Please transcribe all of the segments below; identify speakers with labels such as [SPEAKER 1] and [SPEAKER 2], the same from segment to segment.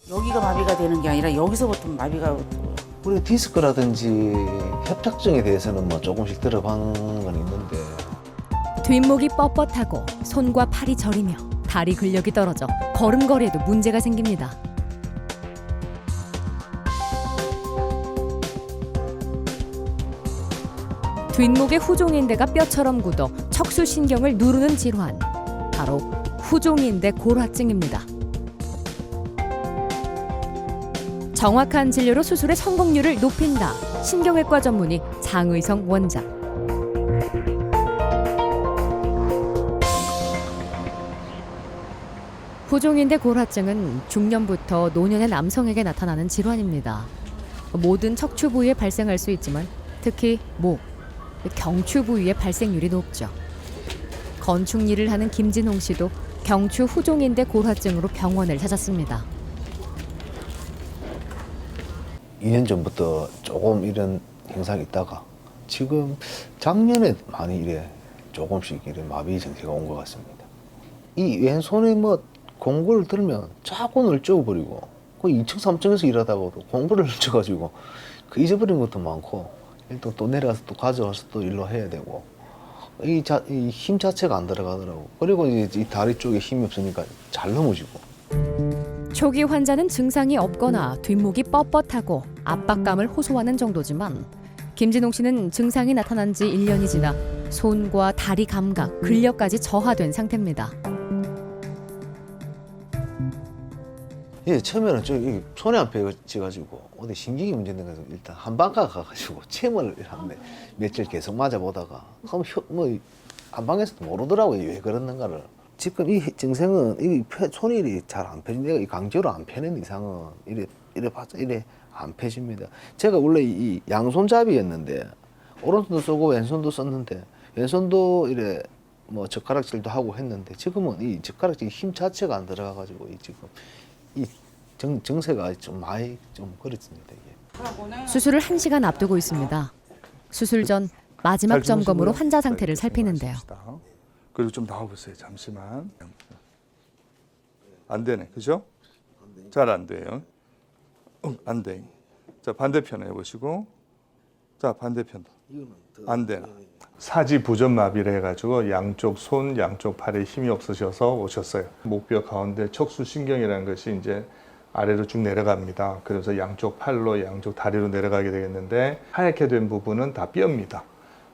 [SPEAKER 1] 여기가 마비가 되는 게 아니라 여기서부터 마비가.
[SPEAKER 2] 우리 디스크라든지 협착증에 대해서는 뭐 조금씩 들어간 건 있는데
[SPEAKER 3] 뒷목이 뻣뻣하고 손과 팔이 저리며 다리 근력이 떨어져 걸음걸이에도 문제가 생깁니다. 뒷목의 후종인대가 뼈처럼 굳어 척수신경을 누르는 질환, 바로 후종인대 골화증입니다. 정확한 진료로 수술의 성공률을 높인다. 신경외과 전문의 장의성 원장. 후종인대 골화증은 중년부터 노년의 남성에게 나타나는 질환입니다. 모든 척추 부위에 발생할 수 있지만 특히 목, 경추 부위의 발생률이 높죠. 건축 일을 하는 김진홍 씨도 경추 후종인대 골화증으로 병원을 찾았습니다.
[SPEAKER 2] 2년 전부터 조금 이런 현상이 있다가 지금 작년에 많이 조금씩 마비 증세가 온 것 같습니다. 이 왼손에 뭐 공구를 들면 자꾸 널쩍어버리고 그 2층 3층에서 일하다가도 공구를 널쳐가지고 그 잊어버린 것도 많고 일단 또 내려가서 또 가져와서 또 일로 해야 되고 이 힘 자체가 안 들어가더라고. 그리고 이제 이 다리 쪽에 힘이 없으니까 잘 넘어지고.
[SPEAKER 3] 초기 환자는 증상이 없거나 뒷목이 뻣뻣하고 압박감을 호소하는 정도지만 김진홍 씨는 증상이 나타난 지 1년이 지나 손과 다리 감각, 근력까지 저하된 상태입니다.
[SPEAKER 2] 예, 처음에는 저기 손에 안 펴져가지고 어디 신경이 문제인가 해서 일단 한방가 가가지고 침을 한데 며칠 계속 맞아보다가 그럼 뭐 한방에서도 모르더라고요, 왜 그러는가를. 지금 이 증상은 이 손이 잘 안 펴진 내가 이 강제로 안 펴는 이상은 이래 봤자 이래 안 펴집니다. 제가 원래 이 양손잡이였는데 오른손도 쓰고 왼손도 썼는데 왼손도 이래 뭐 젓가락질도 하고 했는데 지금은 이 젓가락질 힘 자체가 안 들어가가지고 지금 이 증세가 좀 많이 좀 그렇습니다. 이게.
[SPEAKER 3] 수술을 1시간 앞두고 있습니다. 수술 전 마지막 점검으로 환자 상태를 살피는데요.
[SPEAKER 4] 그리고 좀 나와보세요. 잠시만. 안 되네, 그죠? 잘 안 돼요. 안 돼. 자, 반대편 해보시고. 자, 반대편도. 안 되나. 사지 부전마비를 해가지고 양쪽 손, 양쪽 팔에 힘이 없으셔서 오셨어요. 목뼈 가운데 척수신경이라는 것이 이제 아래로 쭉 내려갑니다. 그래서 양쪽 팔로, 양쪽 다리로 내려가게 되겠는데 하얗게 된 부분은 다 뼈입니다.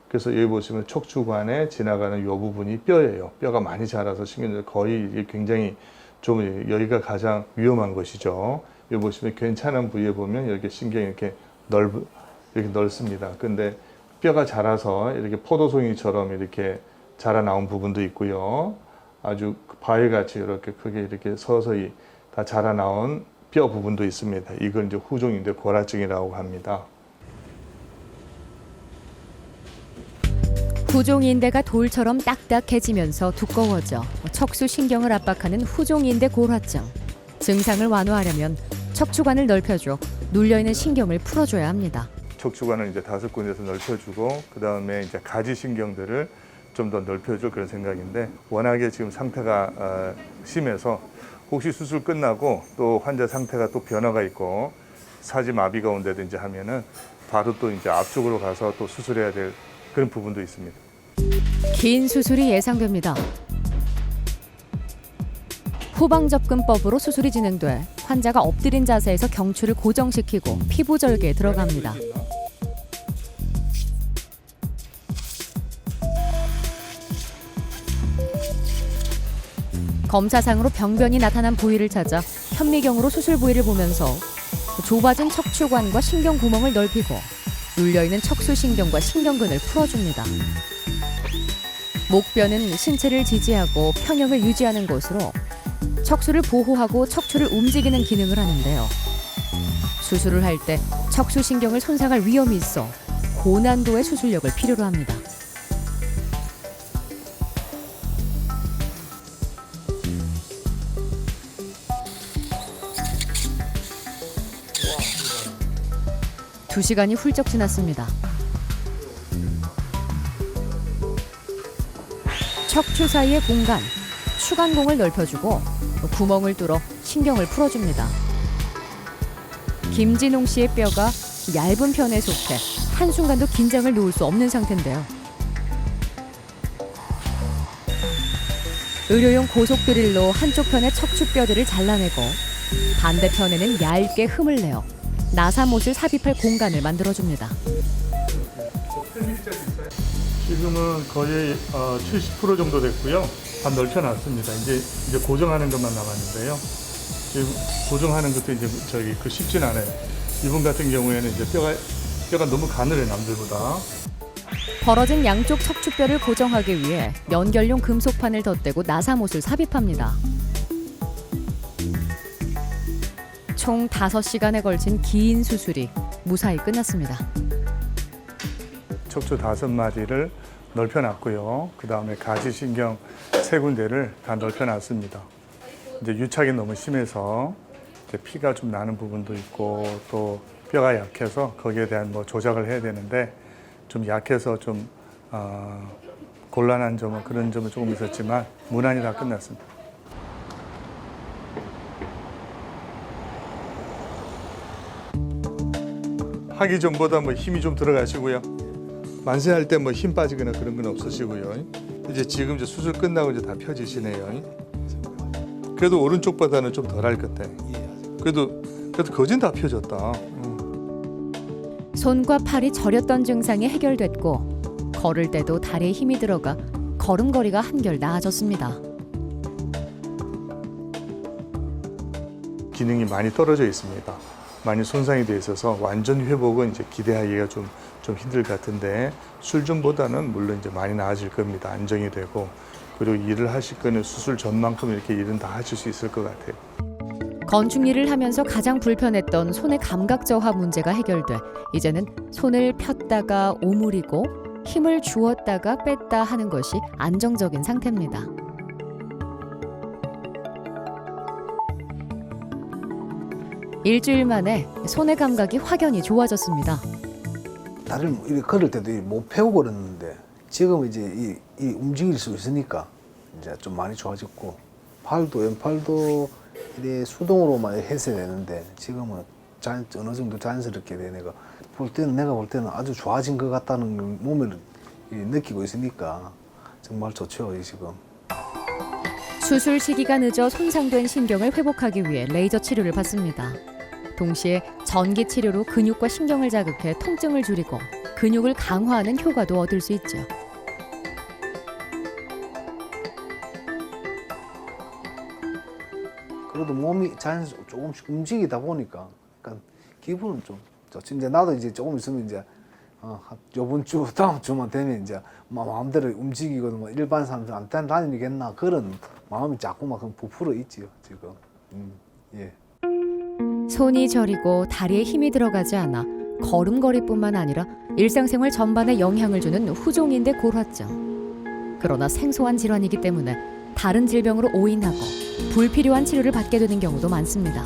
[SPEAKER 4] 그래서 여기 보시면 척추관에 지나가는 이 부분이 뼈예요. 뼈가 많이 자라서 신경들 거의 이게 굉장히 좀 여기가 가장 위험한 것이죠. 여기 보시면 괜찮은 부위에 보면 이렇게 신경이 이렇게 넓습니다. 근데 뼈가 자라서 이렇게 포도송이처럼 이렇게 자라 나온 부분도 있고요. 아주 바위같이 이렇게 크게 이렇게 서서히 다 자라 나온 뼈 부분도 있습니다. 이걸 이제 후종인대 골화증이라고 합니다.
[SPEAKER 3] 후종인대가 돌처럼 딱딱해지면서 두꺼워져 척수신경을 압박하는 후종인대 골화증. 증상을 완화하려면 척추관을 넓혀줘 눌려있는 신경을 풀어줘야 합니다.
[SPEAKER 4] 척추관을 이제 5군데서 넓혀주고 그 다음에 이제 가지신경들을 좀 더 넓혀줄 그런 생각인데 워낙에 지금 상태가 심해서 혹시 수술 끝나고 또 환자 상태가 또 변화가 있고 사지 마비가 온다든지 하면은 바로 또 이제 앞쪽으로 가서 또 수술해야 될 그런 부분도 있습니다.
[SPEAKER 3] 긴 수술이 예상됩니다. 후방접근법으로 수술이 진행돼 환자가 엎드린 자세에서 경추를 고정시키고 피부 절개에 들어갑니다. 검사상으로 병변이 나타난 부위를 찾아 현미경으로 수술 부위를 보면서 좁아진 척추관과 신경 구멍을 넓히고 눌려있는 척수신경과 신경근을 풀어줍니다. 목뼈는 신체를 지지하고 평형을 유지하는 곳으로 척수를 보호하고 척추를 움직이는 기능을 하는데요. 수술을 할 때 척수신경을 손상할 위험이 있어 고난도의 수술력을 필요로 합니다. 두 시간이 훌쩍 지났습니다. 척추 사이의 공간, 추간공을 넓혀주고 구멍을 뚫어 신경을 풀어줍니다. 김진홍 씨의 뼈가 얇은 편에 속해 한순간도 긴장을 놓을 수 없는 상태인데요. 의료용 고속 드릴로 한쪽 편의 척추뼈들을 잘라내고 반대편에는 얇게 흠을 내어 나사못을 삽입할 공간을 만들어줍니다.
[SPEAKER 4] 지금은 거의 70% 정도 됐고요. 다 넓혀놨습니다. 이제 고정하는 것만 남았는데요. 지금 고정하는 것도 이제 쉽진 않아요. 이분 같은 경우에는 이제 뼈가 너무 가늘해 남들보다.
[SPEAKER 3] 벌어진 양쪽 척추뼈를 고정하기 위해 연결용 금속판을 덧대고 나사못을 삽입합니다. 총 5시간에 걸친 긴 수술이 무사히 끝났습니다.
[SPEAKER 4] 척추 5마디를 넓혀놨고요. 그 다음에 가시신경 3군데를 다 넓혀놨습니다. 이제 유착이 너무 심해서 이제 피가 좀 나는 부분도 있고 또 뼈가 약해서 거기에 대한 조작을 해야 되는데 좀 약해서 좀 곤란한 점은 그런 점은 조금 있었지만 무난히 다 끝났습니다. 하기 전보다 힘이 좀 들어가시고요. 만세할 때 힘 빠지거나 그런 건 없으시고요. 이제 지금 수술 끝나고 이제 다 펴지시네요. 그래도 오른쪽보다는 좀 덜할 것 같아. 그래도 거진 다 펴졌다.
[SPEAKER 3] 손과 팔이 저렸던 증상이 해결됐고 걸을 때도 다리에 힘이 들어가 걸음걸이가 한결 나아졌습니다.
[SPEAKER 4] 기능이 많이 떨어져 있습니다. 많이 손상이 돼 있어서 완전 회복은 이제 기대하기가 좀 힘들 것 같은데 술전보다는 물론 이제 많이 나아질 겁니다. 안정이 되고 그리고 일을 하실 거는 수술 전만큼 이렇게 일은 다 하실 수 있을 것 같아요.
[SPEAKER 3] 건축 일을 하면서 가장 불편했던 손의 감각 저하 문제가 해결돼 이제는 손을 폈다가 오므리고 힘을 주었다가 뺐다 하는 것이 안정적인 상태입니다. 일주일 만에 손의 감각이 확연히 좋아졌습니다.
[SPEAKER 2] 다리를 이렇게 걸을 때도 못 펴고 걸었는데 지금 이제 이 움직일 수 있으니까 이제 좀 많이 좋아졌고 왼팔도 이래 수동으로만 했어야 되는데 지금은 어느 정도 자연스럽게 내가 볼 때는 아주 좋아진 것 같다는 몸을 느끼고 있으니까 정말 좋죠 지금.
[SPEAKER 3] 수술 시기가 늦어 손상된 신경을 회복하기 위해 레이저 치료를 받습니다. 동시에 전기 치료로 근육과 신경을 자극해 통증을 줄이고 근육을 강화하는 효과도 얻을 수 있죠.
[SPEAKER 2] 그래도 몸이 자연스럽게 조금씩 움직이다 보니까 약간 기분은 좀 좋지. 이제 나도 이제 조금 있으면 이제 요번 주 다음 주만 되면 이제 마음대로 움직이고 일반 사람들 안 다니겠나 그런 마음이 자꾸 막 부풀어 있지요 지금. 예.
[SPEAKER 3] 손이 저리고 다리에 힘이 들어가지 않아 걸음걸이뿐만 아니라 일상생활 전반에 영향을 주는 후종인대 골화증. 그러나 생소한 질환이기 때문에 다른 질병으로 오인하고 불필요한 치료를 받게 되는 경우도 많습니다.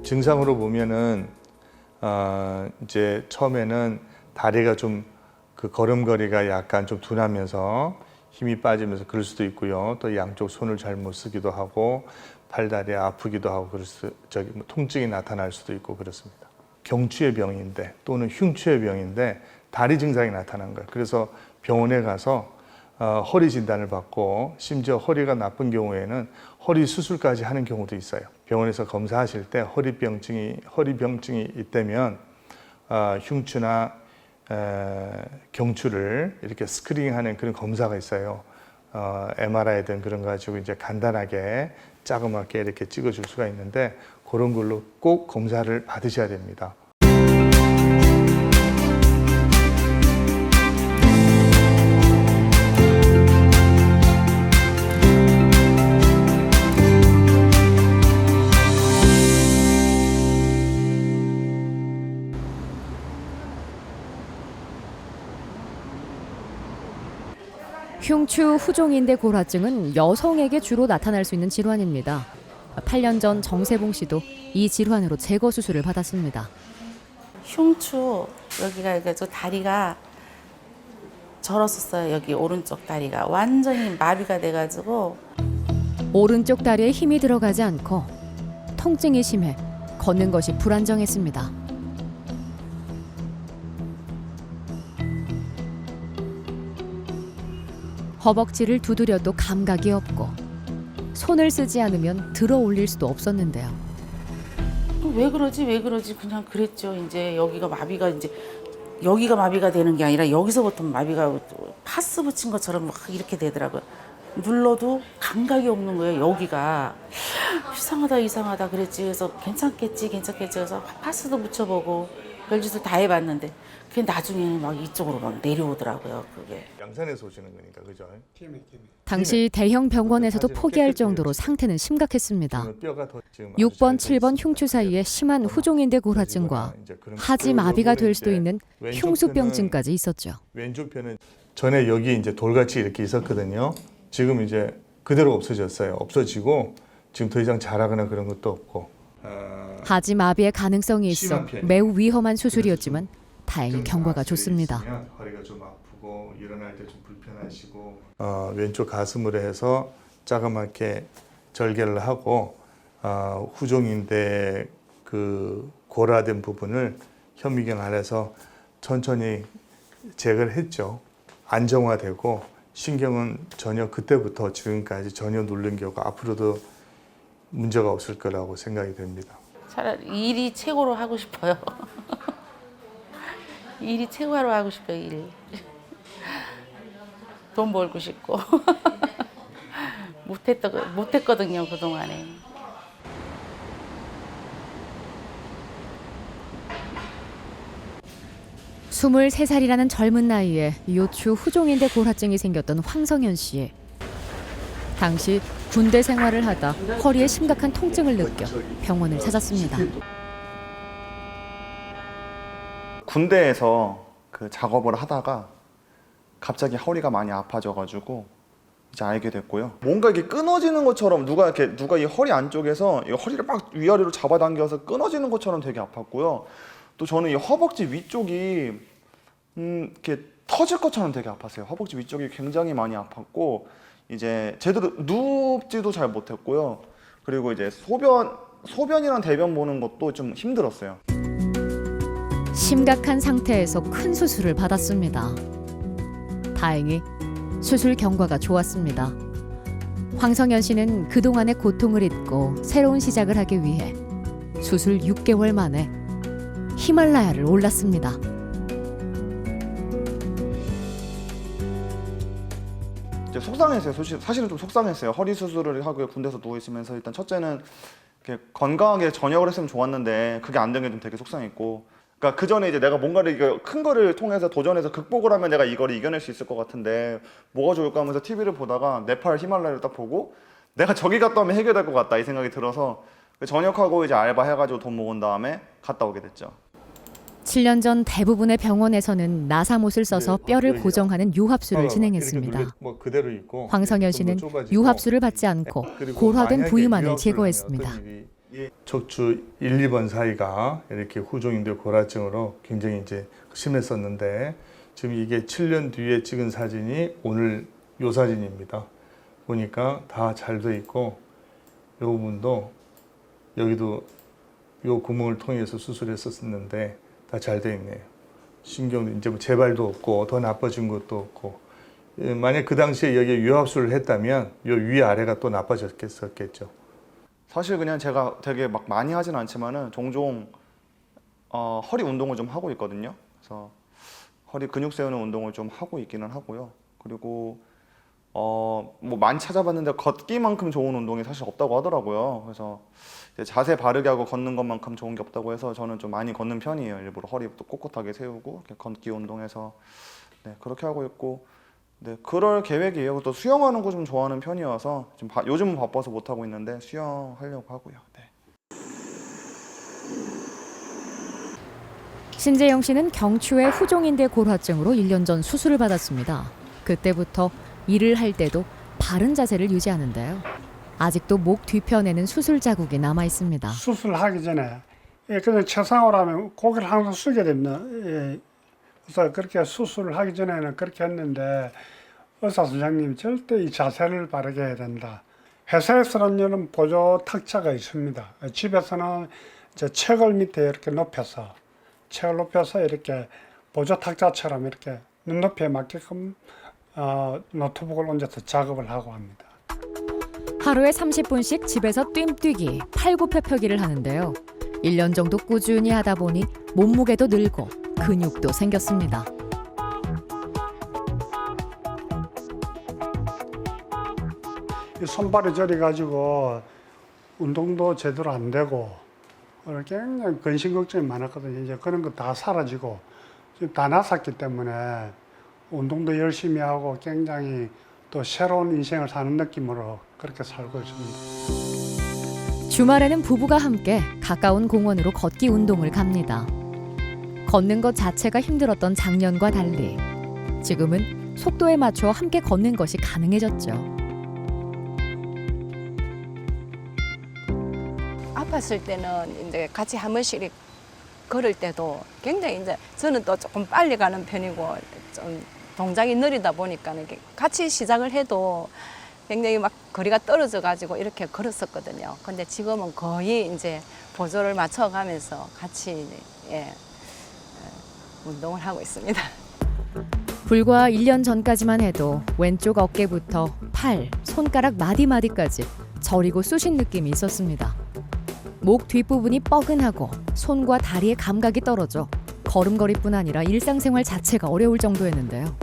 [SPEAKER 4] 증상으로 보면은 이제 처음에는 다리가 좀 그 걸음걸이가 약간 좀 둔하면서 힘이 빠지면서 그럴 수도 있고요. 또 양쪽 손을 잘 못 쓰기도 하고 팔다리 아프기도 하고 통증이 나타날 수도 있고 그렇습니다. 경추의 병인데 또는 흉추의 병인데 다리 증상이 나타난 거예요. 그래서 병원에 가서 허리 진단을 받고 심지어 허리가 나쁜 경우에는 허리 수술까지 하는 경우도 있어요. 병원에서 검사하실 때 허리 병증이 있다면 흉추나 경추를 이렇게 스크리닝하는 그런 검사가 있어요. MRI 등 그런 거 가지고 이제 간단하게 자그맣게 이렇게 찍어줄 수가 있는데 그런 걸로 꼭 검사를 받으셔야 됩니다.
[SPEAKER 3] 흉추 후종인대 골화증은 여성에게 주로 나타날 수 있는 질환입니다. 8년 전 정세봉 씨도 이 질환으로 제거 수술을 받았습니다.
[SPEAKER 1] 흉추 여기가 이렇게 다리가 절었었어요. 여기 오른쪽 다리가 완전히 마비가 돼가지고
[SPEAKER 3] 오른쪽 다리에 힘이 들어가지 않고 통증이 심해 걷는 것이 불안정했습니다. 허벅지를 두드려도 감각이 없고 손을 쓰지 않으면 들어 올릴 수도 없었는데요.
[SPEAKER 1] 왜 그러지 그냥 그랬죠. 이제 여기가 마비가 되는 게 아니라 여기서부터 마비가 파스 붙인 것처럼 막 이렇게 되더라고요. 눌러도 감각이 없는 거예요. 여기가 이상하다 그랬지. 그래서 괜찮겠지 그래서 파스도 붙여보고 별짓을 다 해봤는데 그게 나중에는 막 이쪽으로 막 내려오더라고요. 그게.
[SPEAKER 4] 양산에서 오시는 거니까 그죠?
[SPEAKER 3] 당시 대형 병원에서도 포기할 정도로 상태는 심각했습니다.
[SPEAKER 4] 뼈가 더 지금
[SPEAKER 3] 6번, 7번 흉추 사이에 심한 후종인대 고라증과 하지 마비가 될 수도 있는 흉수병증까지 있었죠.
[SPEAKER 4] 왼쪽 편은 전에 여기 이제 돌같이 이렇게 있었거든요. 지금 이제 그대로 없어졌어요. 없어지고 지금 더 이상 자라거나 그런 것도 없고.
[SPEAKER 3] 하지 마비의 가능성이 있어
[SPEAKER 4] 심한 편이에요.
[SPEAKER 3] 매우 위험한 수술이었지만 다행히 경과가 좋습니다.
[SPEAKER 4] 허리가 좀 아프고 일어날 때 좀 불편하시고 왼쪽 가슴으로 해서 자그맣게 절개를 하고 후종인대 그 고라된 부분을 현미경 아래서 천천히 제거를 했죠. 안정화되고 신경은 전혀 그때부터 지금까지 전혀 누른 경우가 앞으로도 문제가 없을 거라고 생각이 됩니다.
[SPEAKER 1] 차라리 일이 최고로 하고 싶어요. 일이 최고로 하고 싶어요. 일. 돈 벌고 싶고 못했거든요 그동안에.
[SPEAKER 3] 스물세 살이라는 젊은 나이에 요추 후종인대 고라증이 생겼던 황성현 씨. 당시 군대 생활을 하다 허리에 심각한 통증을 느껴 병원을 찾았습니다.
[SPEAKER 5] 군대에서 그 작업을 하다가 갑자기 허리가 많이 아파져가지고 이제 알게 됐고요. 뭔가 이게 끊어지는 것처럼 누가 이 허리 안쪽에서 이 허리를 막 위아래로 잡아당겨서 끊어지는 것처럼 되게 아팠고요. 또 저는 이 허벅지 위쪽이 이렇게 터질 것처럼 되게 아팠어요. 허벅지 위쪽이 굉장히 많이 아팠고 이제 제대로 눕지도 잘 못했고요. 그리고 이제 소변이랑 대변 보는 것도 좀 힘들었어요.
[SPEAKER 3] 심각한 상태에서 큰 수술을 받았습니다. 다행히 수술 경과가 좋았습니다. 황성현 씨는 그동안의 고통을 잊고 새로운 시작을 하기 위해 수술 6개월 만에 히말라야를 올랐습니다.
[SPEAKER 5] 이제 속상했어요. 사실은 좀 속상했어요. 허리 수술을 하고 군대에서 누워 있으면서 일단 첫째는 이렇게 건강하게 전역을 했으면 좋았는데 그게 안 된 게 좀 되게 속상했고, 그러니까 그 전에 이제 내가 뭔가를 큰 거를 통해서 도전해서 극복을 하면 내가 이거를 이겨낼 수 있을 것 같은데 뭐가 좋을까 하면서 TV를 보다가 네팔 히말라야를 딱 보고 내가 저기 갔다 오면 해결될 것 같다 이 생각이 들어서 전역하고 이제 알바 해가지고 돈 모은 다음에 갔다 오게 됐죠.
[SPEAKER 3] 7년 전 대부분의 병원에서는 나사못을 써서 뼈를 고정하는 유합수를 진행했습니다.
[SPEAKER 4] 뭐 그대로 있고
[SPEAKER 3] 황성현 씨는 유합수를 받지 않고 골화된 부위만을 제거했습니다.
[SPEAKER 4] 척추 1, 2번 사이가 이렇게 후종인대 고라증으로 굉장히 이제 심했었는데 지금 이게 7년 뒤에 찍은 사진이 오늘 요 사진입니다. 보니까 다 잘 돼 있고 이 부분도 여기도 요 구멍을 통해서 수술했었는데 다 잘 돼 있네요. 신경도 이제 뭐 재발도 없고 더 나빠진 것도 없고, 만약 그 당시에 여기에 유합수를 했다면 요 위아래가 또 나빠졌겠죠.
[SPEAKER 5] 사실 그냥 제가 되게 막 많이 하진 않지만은 종종 허리 운동을 좀 하고 있거든요. 그래서 허리 근육 세우는 운동을 좀 하고 있기는 하고요. 그리고 뭐 많이 찾아봤는데 걷기만큼 좋은 운동이 사실 없다고 하더라고요. 그래서 이제 자세 바르게 하고 걷는 것만큼 좋은 게 없다고 해서 저는 좀 많이 걷는 편이에요. 일부러 허리부터 꼿꼿하게 세우고 이렇게 걷기 운동해서 네, 그렇게 하고 있고, 네, 그럴 계획이에요. 또 수영하는 거 좀 좋아하는 편이어서 요즘은 바빠서 못 하고 있는데 수영하려고 하고요. 네.
[SPEAKER 3] 신재영 씨는 경추의 후종인대 골화증으로 1년 전 수술을 받았습니다. 그때부터 일을 할 때도 바른 자세를 유지하는데요. 아직도 목 뒤편에는 수술 자국이 남아 있습니다.
[SPEAKER 6] 수술하기 전에 그냥 최상으로 하면 고개를 항상 숙여야 됩니다. 그래서 그렇게 수술을 하기 전에는 그렇게 했는데 의사 선생님이 절대 이 자세를 바르게 해야 된다 회사에서는 보조 탁자가 있습니다. 집에서는 이제 책을 밑에 이렇게 높여서 이렇게 보조 탁자처럼 이렇게 눈높이에 맞게끔 노트북을 얹어서 작업을 하고 합니다.
[SPEAKER 3] 하루에 30분씩 집에서 뜀뛰기, 팔굽혀펴기를 하는데요. 1년 정도 꾸준히 하다 보니 몸무게도 늘고 근육도 생겼습니다.
[SPEAKER 6] 이 손발이 저려가지고 운동도 제대로 안 되고 굉장히 근심 걱정이 많았거든요. 이제 그런 거 다 사라지고 지금 다 나섰기 때문에 운동도 열심히 하고 굉장히 또 새로운 인생을 사는 느낌으로 그렇게 살고 있습니다.
[SPEAKER 3] 주말에는 부부가 함께 가까운 공원으로 걷기 운동을 갑니다. 걷는 것 자체가 힘들었던 작년과 달리 지금은 속도에 맞춰 함께 걷는 것이 가능해졌죠.
[SPEAKER 7] 아팠을 때는 이제 같이 한 번씩 걸을 때도 굉장히 이제 저는 또 조금 빨리 가는 편이고 좀 동작이 느리다 보니까 같이 시작을 해도 굉장히 막 거리가 떨어져 가지고 이렇게 걸었었거든요. 근데 지금은 거의 이제 보조를 맞춰가면서 같이 운동을 하고 있습니다.
[SPEAKER 3] 불과 1년 전까지만 해도 왼쪽 어깨부터 팔, 손가락 마디마디까지 저리고 쑤신 느낌이 있었습니다. 목 뒷부분이 뻐근하고 손과 다리의 감각이 떨어져 걸음걸이뿐 아니라 일상생활 자체가 어려울 정도였는데요.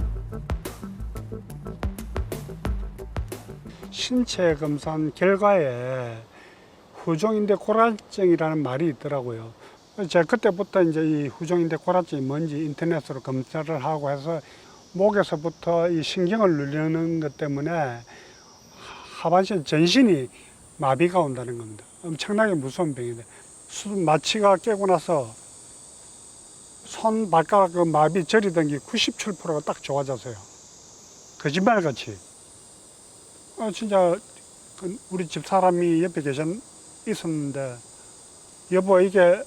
[SPEAKER 6] 신체 검사 결과에 후종인대 고라증이라는 말이 있더라고요. 제가 그때부터 이제 이 후종인대 고라증이 뭔지 인터넷으로 검사를 하고 해서 목에서부터 이 신경을 누르는 것 때문에 하반신 전신이 마비가 온다는 겁니다. 엄청나게 무서운 병인데 마취가 깨고 나서 손 발가락 그 마비 저리던 게 97%가 딱 좋아졌어요. 거짓말같이. 진짜 우리 집 사람이 옆에 있었는데 여보 이게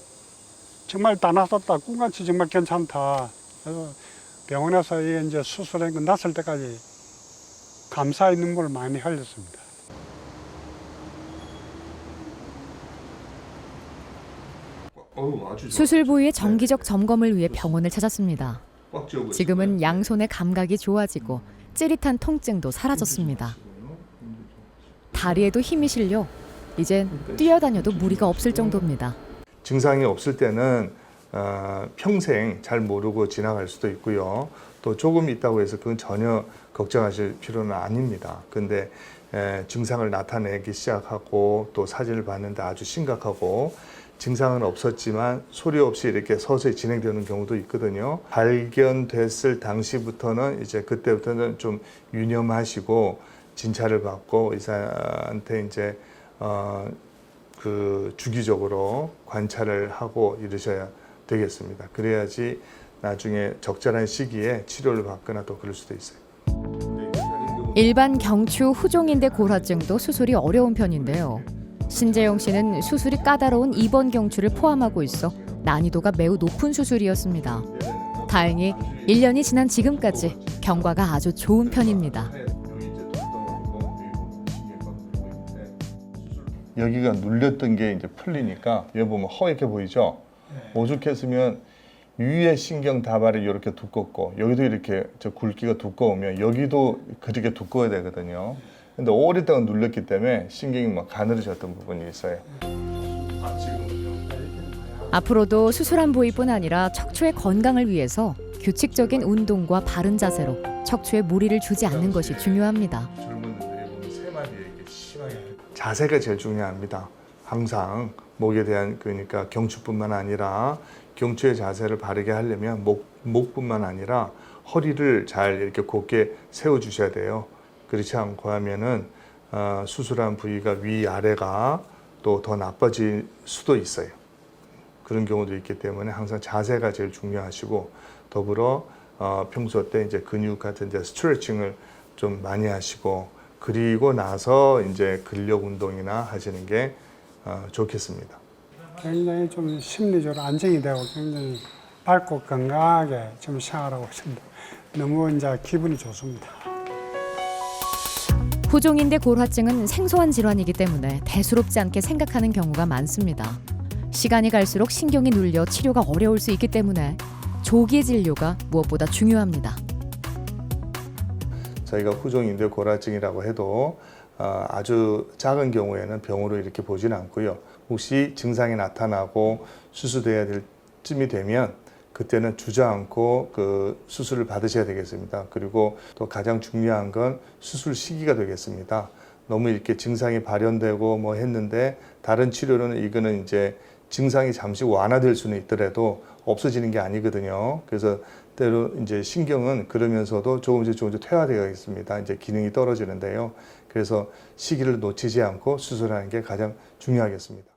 [SPEAKER 6] 정말 다 낫았다. 꿈같이 정말 괜찮다. 그래서 병원에서 이게 이제 수술한 거 났을 때까지 감사의 눈물을 많이 흘렸습니다.
[SPEAKER 3] 수술 부위의 정기적 점검을 위해 병원을 찾았습니다. 지금은 양손의 감각이 좋아지고 찌릿한 통증도 사라졌습니다. 다리에도 힘이 실려 이젠 뛰어다녀도 무리가 없을 정도입니다.
[SPEAKER 4] 증상이 없을 때는 평생 잘 모르고 지나갈 수도 있고요. 또 조금 있다고 해서 그건 전혀 걱정하실 필요는 아닙니다. 근데 증상을 나타내기 시작하고 또 사진을 봤는데 아주 심각하고 증상은 없었지만 소리 없이 이렇게 서서히 진행되는 경우도 있거든요. 발견됐을 당시부터는 이제 그때부터는 좀 유념하시고 진찰을 받고 의사한테 이제 그 주기적으로 관찰을 하고 이러셔야 되겠습니다. 그래야지 나중에 적절한 시기에 치료를 받거나 또 그럴 수도 있어요.
[SPEAKER 3] 일반 경추 후종인대 골화증도 수술이 어려운 편인데요. 신재영 씨는 수술이 까다로운 입원 경추를 포함하고 있어 난이도가 매우 높은 수술이었습니다. 다행히 1년이 지난 지금까지 경과가 아주 좋은 편입니다.
[SPEAKER 4] 여기가 눌렸던 게 이제 풀리니까 여기 보면 허옇게 보이죠? 오죽했으면 위에 신경 다발이 이렇게 두껍고 여기도 이렇게 저 굵기가 두꺼우면 여기도 그렇게 두꺼워야 되거든요. 근데 오랫동안 눌렸기 때문에 신경이 막 가늘어졌던 부분이 있어요.
[SPEAKER 3] 앞으로도 수술한 부위뿐 아니라 척추의 건강을 위해서 규칙적인 운동과 바른 자세로 척추에 무리를 주지 않는 것이 중요합니다.
[SPEAKER 4] 자세가 제일 중요합니다. 항상 목에 대한 그러니까 경추뿐만 아니라 경추의 자세를 바르게 하려면 목뿐만 아니라 허리를 잘 이렇게 곧게 세워 주셔야 돼요. 그렇지 않고 하면은 수술한 부위가 위아래가 또 더 나빠질 수도 있어요. 그런 경우도 있기 때문에 항상 자세가 제일 중요하시고 더불어 평소 때 이제 근육 같은 데 스트레칭을 좀 많이 하시고 그리고 나서 이제 근력 운동이나 하시는 게 좋겠습니다.
[SPEAKER 6] 굉장히 좀 심리적으로 안정이 되고 굉장히 밝고 건강하게 좀 생활하고 있습니다. 너무 이제 기분이 좋습니다.
[SPEAKER 3] 후종인대 골화증은 생소한 질환이기 때문에 대수롭지 않게 생각하는 경우가 많습니다. 시간이 갈수록 신경이 눌려 치료가 어려울 수 있기 때문에 조기 진료가 무엇보다 중요합니다.
[SPEAKER 4] 저희가 후종인대 골화증이라고 해도 아주 작은 경우에는 병으로 이렇게 보지는 않고요. 혹시 증상이 나타나고 수술돼야 될 쯤이 되면 그때는 주저앉고 그 수술을 받으셔야 되겠습니다. 그리고 또 가장 중요한 건 수술 시기가 되겠습니다. 너무 이렇게 증상이 발현되고 뭐 했는데 다른 치료로는 이거는 이제 증상이 잠시 완화될 수는 있더라도 없어지는 게 아니거든요. 그래서 때로 이제 신경은 그러면서도 조금씩 퇴화되어 있습니다. 이제 기능이 떨어지는데요. 그래서 시기를 놓치지 않고 수술하는 게 가장 중요하겠습니다.